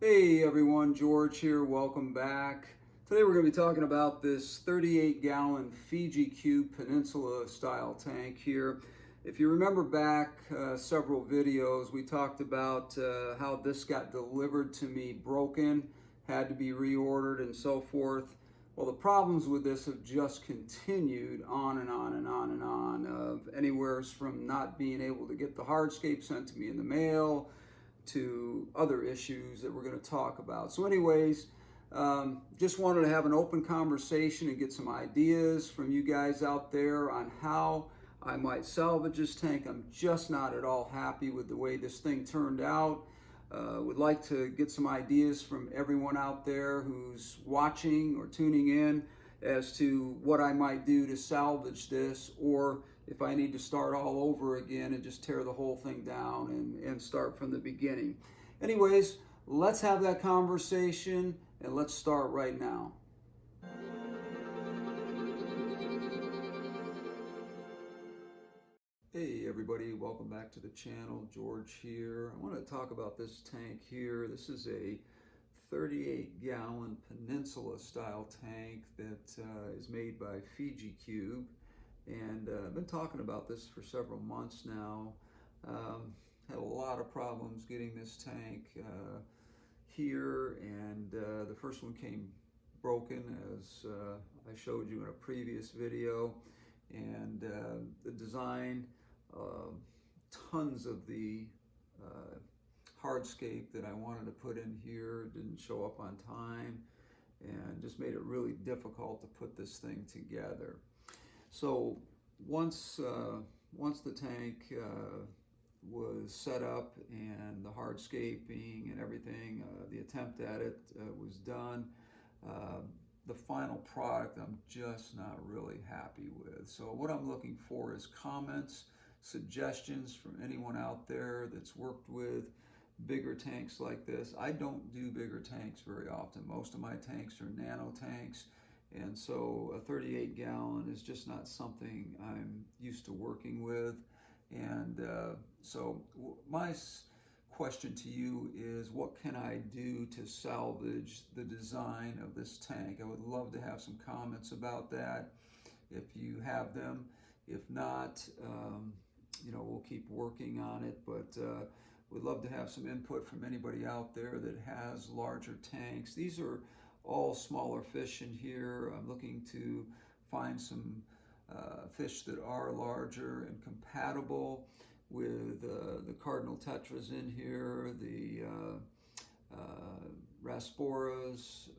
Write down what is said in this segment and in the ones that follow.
Hey everyone, George here. Welcome back. Today we're going to be talking about this 38-gallon Fiji Cube Peninsula style tank here. If you remember back several videos, we talked about how this got delivered to me broken, had to be reordered and so forth. Well, the problems with this have just continued on and on and on and on, of anywhere from not being able to get the hardscape sent to me in the mail, to other issues that we're going to talk about. So anyways, just wanted to have an open conversation and get some ideas from you guys out there on how I might salvage this tank. I'm just not at all happy with the way this thing turned out. Would like to get some ideas from everyone out there who's watching or tuning in as to what I might do to salvage this, or if I need to start all over again and just tear the whole thing down and start from the beginning. Anyways, let's have that conversation and let's start right now. Hey everybody, welcome back to the channel. George here. I want to talk about this tank here. This is a 38-gallon Peninsula style tank that is made by Fiji Cube, and I've been talking about this for several months now. Had a lot of problems getting this tank here, and the first one came broken, as I showed you in a previous video, and the design, tons of the hardscape that I wanted to put in here didn't show up on time, and just made it really difficult to put this thing together. So once the tank was set up and the hardscaping and everything, the attempt at it was done, the final product I'm just not really happy with. So what I'm looking for is comments, suggestions from anyone out there that's worked with bigger tanks like this. I don't do bigger tanks very often. Most of my tanks are nano tanks, and so a 38-gallon is just not something I'm used to working with. And so my question to you is, what can I do to salvage the design of this tank? I would love to have some comments about that if you have them. If not, we'll keep working on it, but we'd love to have some input from anybody out there that has larger tanks. These are all smaller fish in here. I'm looking to find some fish that are larger and compatible with the cardinal tetras in here, the rasporas,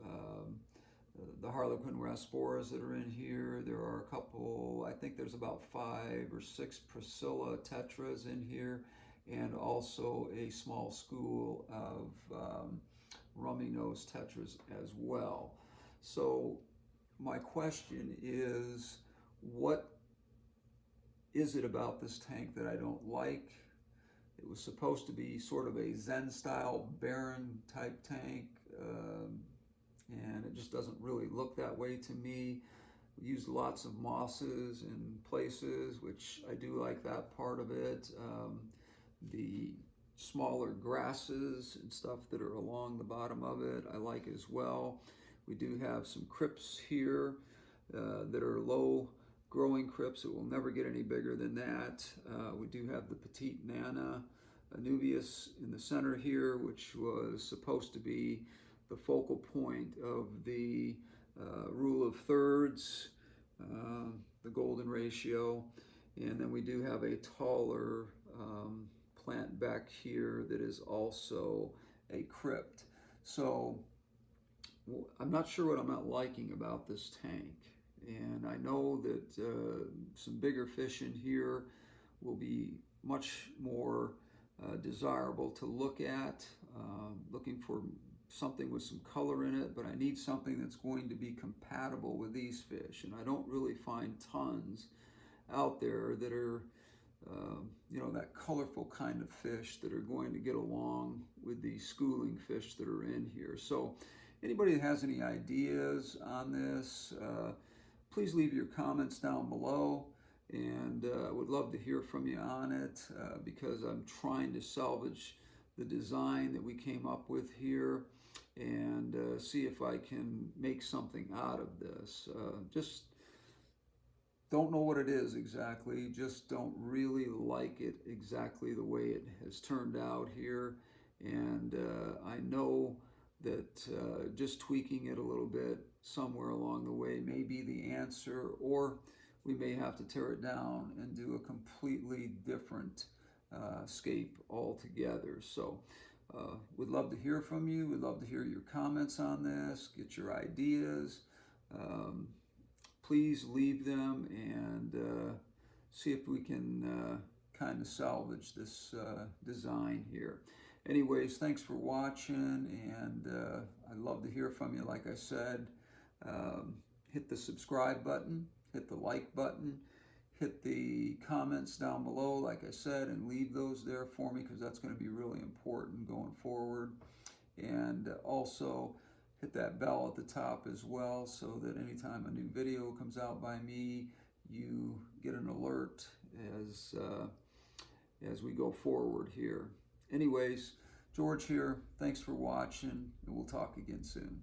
the harlequin rasporas that are in here. There are a couple, I think there's about 5 or 6 Priscilla tetras in here, and also a small school of rummy nose tetras as well. So my question is, what is it about this tank that I don't like? It was supposed to be sort of a Zen style barren type tank, and it just doesn't really look that way to me. We used lots of mosses in places, which I do like that part of it. The smaller grasses and stuff that are along the bottom of it, I like as well. We do have some crypts here that are low growing crypts. It will never get any bigger than that. We do have the petite Nana Anubius in the center here, which was supposed to be the focal point of the rule of thirds, the golden ratio. And then we do have a taller plant back here that is also a crypt. So I'm not sure what I'm not liking about this tank. And I know that some bigger fish in here will be much more desirable to look at. Looking for something with some color in it, but I need something that's going to be compatible with these fish. And I don't really find tons out there that are, that colorful kind of fish that are going to get along with the schooling fish that are in here. So anybody that has any ideas on this, please leave your comments down below, and I would love to hear from you on it, because I'm trying to salvage the design that we came up with here and see if I can make something out of this. Just don't know what it is exactly, just don't really like it exactly the way it has turned out here. And I know that just tweaking it a little bit somewhere along the way may be the answer, or we may have to tear it down and do a completely different scape altogether. So we'd love to hear from you. We'd love to hear your comments on this, get your ideas. Please leave them and see if we can kind of salvage this design here. Anyways, thanks for watching, and I'd love to hear from you. Like I said, hit the subscribe button, hit the like button, hit the comments down below, like I said, and leave those there for me, because that's going to be really important going forward. And also hit that bell at the top as well, so that anytime a new video comes out by me, you get an alert as we go forward here. Anyways, George here. Thanks for watching, and we'll talk again soon.